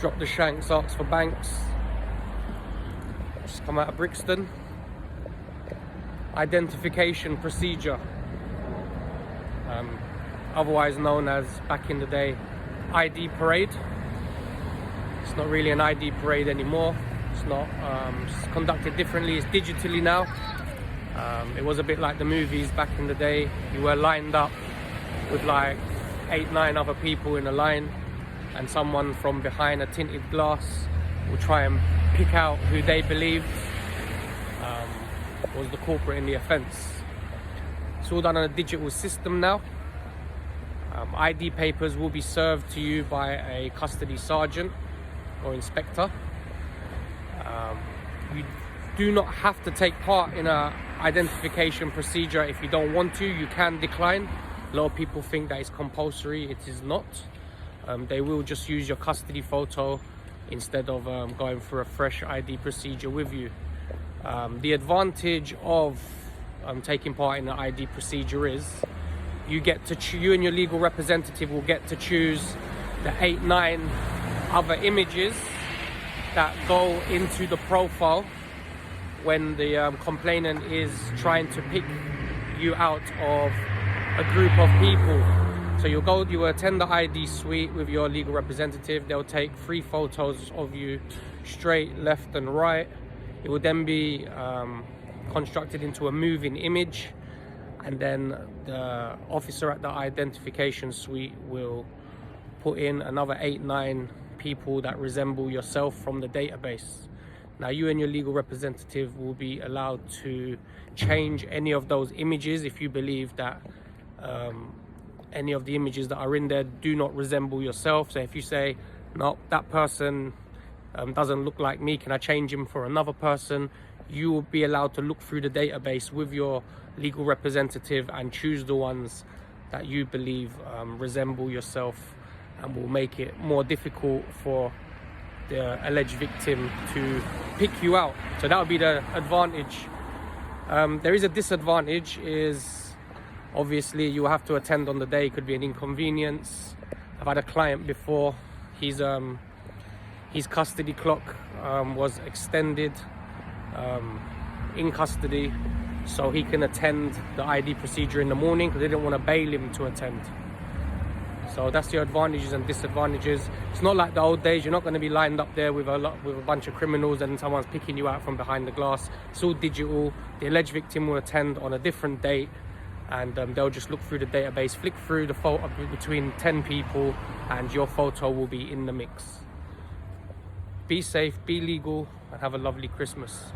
Drop the Shanks, ask for Banks. Just come out of Brixton. Identification procedure, otherwise known as, back in the day, ID parade. It's not really an ID parade anymore. It's not. It's conducted differently. It's digitally now. It was a bit like the movies back in the day. You were lined up with like 8-9 other people in a line, and someone from behind a tinted glass will try and pick out who they believed was the culprit in the offence. It's all done on a digital system now. ID papers will be served to you by a custody sergeant or inspector. You do not have to take part in an identification procedure if you don't want to. You can decline. A lot of people think that it's compulsory. It is not. They will just use your custody photo instead of going through a fresh ID procedure with you. The advantage of taking part in an ID procedure is you and your legal representative will get to choose the 8-9 other images that go into the profile when the complainant is trying to pick you out of a group of people. So you attend the ID suite with your legal representative. They'll take 3 photos of you, straight, left and right. It will then be constructed into a moving image, and then the officer at the identification suite will put in another 8-9 people that resemble yourself from the database. Now, you and your legal representative will be allowed to change any of those images if you believe that any of the images that are in there do not resemble yourself. So if you say, no, that person doesn't look like me, can I change him for another person? You will be allowed to look through the database with your legal representative and choose the ones that you believe resemble yourself, and will make it more difficult for the alleged victim to pick you out. So that would be the advantage. There is a disadvantage, is obviously you have to attend on the day. It could be an inconvenience. I've had a client before, his custody clock was extended in custody so he can attend the ID procedure in the morning, because they didn't want to bail him to attend. So that's the advantages and disadvantages. It's not like the old days. You're not going to be lined up there with a bunch of criminals and someone's picking you out from behind the glass. It's all digital. The alleged victim will attend on a different date, and they'll just look through the database, flick through the photo between 10 people, and your photo will be in the mix. Be safe, be legal, and have a lovely Christmas.